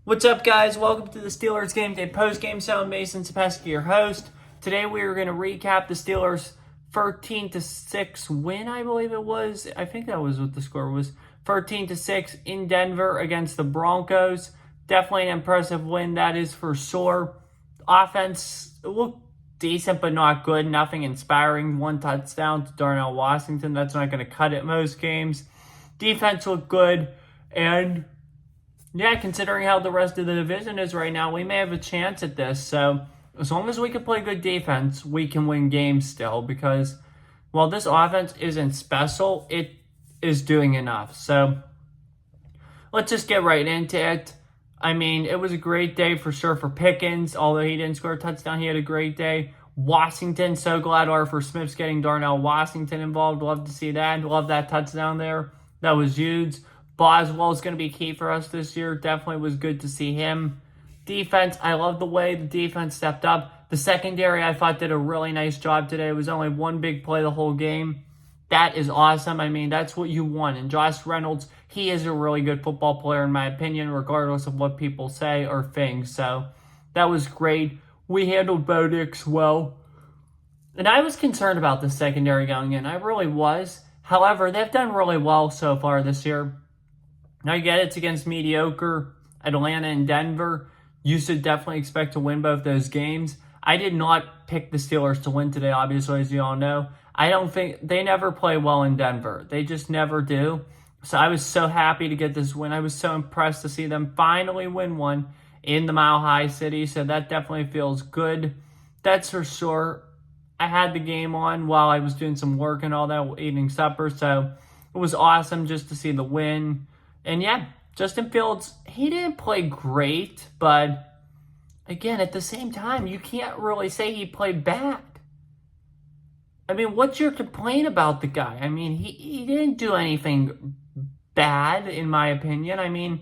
What's up, guys? Welcome to the Steelers Game Day post-game show. Mason Sapesky, your host. Today we are going to recap the Steelers' 13-6 win, I believe it was. I think that was what the score was. 13-6 in Denver against the Broncos. Definitely an impressive win, that is for sure. Offense looked decent but not good. Nothing inspiring. One touchdown to Darnell Washington. That's not going to cut it most games. Defense looked good. And yeah, considering how the rest of the division is right now, we may have a chance at this. So as long as we can play good defense, we can win games still. Because while this offense isn't special, it is doing enough. So let's just get right into it. I mean, it was a great day for sure for Pickens. Although he didn't score a touchdown, he had a great day. Washington, so glad Arthur Smith's getting Darnell Washington involved. Love to see that. Love that touchdown there. That was huge. Boswell is going to be key for us this year. Definitely was good to see him. Defense, I love the way the defense stepped up. The secondary, I thought, did a really nice job today. It was only one big play the whole game. That is awesome. I mean, that's what you want. And Josh Reynolds, he is a really good football player, in my opinion, regardless of what people say or think. So that was great. We handled Bo Nix well. And I was concerned about the secondary going in. I really was. However, they've done really well so far this year. Now, you get it's against mediocre Atlanta and Denver. You should definitely expect to win both those games. I did not pick the Steelers to win today, obviously, as you all know. I don't think they never play well in Denver. They just never do. So I was so happy to get this win. I was so impressed to see them finally win one in the Mile High City. So that definitely feels good. That's for sure. I had the game on while I was doing some work and all that, eating supper. So it was awesome just to see the win. And yeah, Justin Fields, he didn't play great, but again, at the same time, you can't really say he played bad. I mean, what's your complaint about the guy? I mean, he didn't do anything bad, in my opinion. I mean,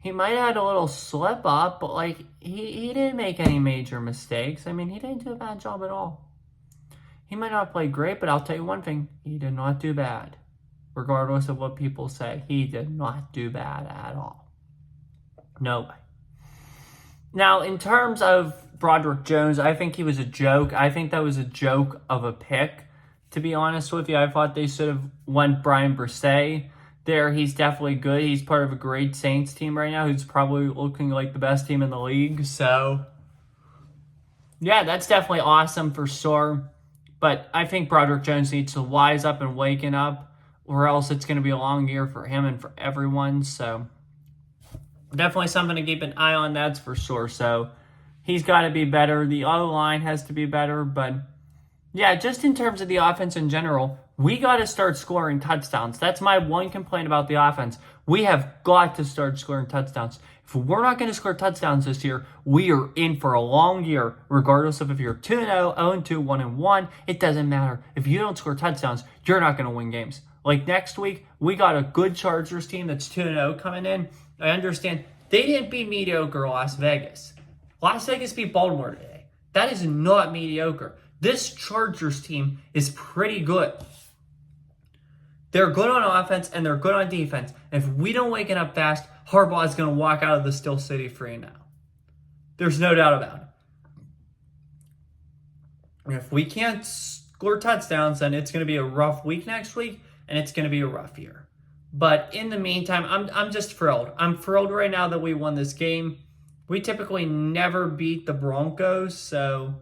he might have had a little slip up, but like, he didn't make any major mistakes. I mean, he didn't do a bad job at all. He might not play great, but I'll tell you one thing, he did not do bad. Regardless of what people say, he did not do bad at all. No way. Now, in terms of Broderick Jones, I think he was a joke. I think that was a joke of a pick, to be honest with you. I thought they should have went Brian Brisset there. He's definitely good. He's part of a great Saints team right now who's probably looking like the best team in the league. So, yeah, that's definitely awesome for sure. But I think Broderick Jones needs to wise up and waken up, or else it's going to be a long year for him and for everyone. So definitely something to keep an eye on, that's for sure. So he's got to be better. The other line has to be better. But yeah, just in terms of the offense in general, we got to start scoring touchdowns. That's my one complaint about the offense. We have got to start scoring touchdowns. If we're not going to score touchdowns this year, we are in for a long year, regardless of if you're 2-0, 0-2, 1-1. It doesn't matter. If you don't score touchdowns, you're not going to win games. Like next week, we got a good Chargers team that's 2-0 coming in. I understand they didn't beat mediocre Las Vegas. Las Vegas beat Baltimore today. That is not mediocre. This Chargers team is pretty good. They're good on offense and they're good on defense. And if we don't wake it up fast, Harbaugh is going to walk out of the Steel City free now. There's no doubt about it. And if we can't score touchdowns, then it's going to be a rough week next week. And it's going to be a rough year. But in the meantime, I'm just thrilled. I'm thrilled right now that we won this game. We typically never beat the Broncos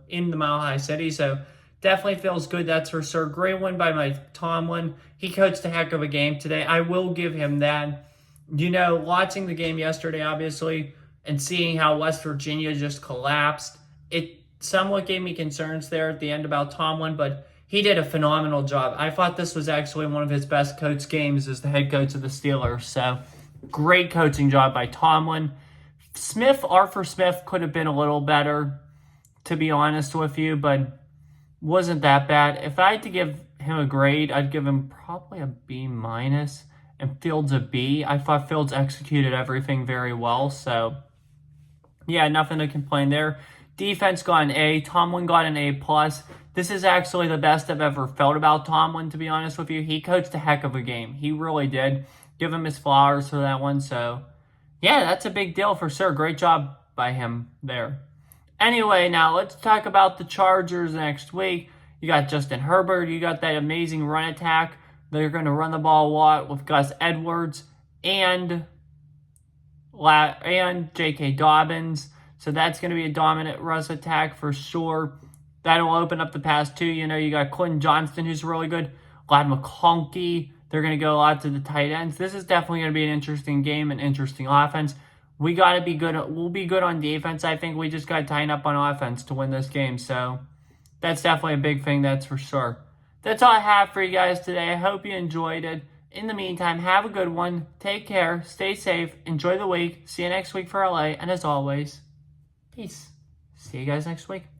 in the Mile High City. So definitely feels good, that's for sure. Great win by Mike Tomlin. He coached a heck of a game today. I will give him that. You know, watching the game yesterday, obviously, and seeing how West Virginia just collapsed, it somewhat gave me concerns there at the end about Tomlin, but he did a phenomenal job. I thought this was actually one of his best coach games as the head coach of the Steelers. So, great coaching job by Tomlin. Arthur Smith could have been a little better, to be honest with you, but wasn't that bad. If I had to give him a grade, I'd give him probably a B- and Fields a B. I thought Fields executed everything very well. So, yeah, nothing to complain there. Defense got an A. Tomlin got an A+. This is actually the best I've ever felt about Tomlin, to be honest with you. He coached a heck of a game. He really did. Give him his flowers for that one. So, Yeah, that's a big deal for sure. Great job by him there. Anyway, now let's talk about the Chargers next week. You got Justin Herbert. You got that amazing run attack. They're going to run the ball a lot with Gus Edwards and J.K. Dobbins. So that's going to be a dominant rush attack for sure. That'll open up the pass too. You know, you got Quentin Johnston, who's really good. Glad McConkey. They're going to go a lot to the tight ends. This is definitely going to be an interesting game, an interesting offense. We got to be good. We'll be good on defense. I think we just got to tighten up on offense to win this game. So that's definitely a big thing, that's for sure. That's all I have for you guys today. I hope you enjoyed it. In the meantime, have a good one. Take care. Stay safe. Enjoy the week. See you next week for LA. And as always, peace. See you guys next week.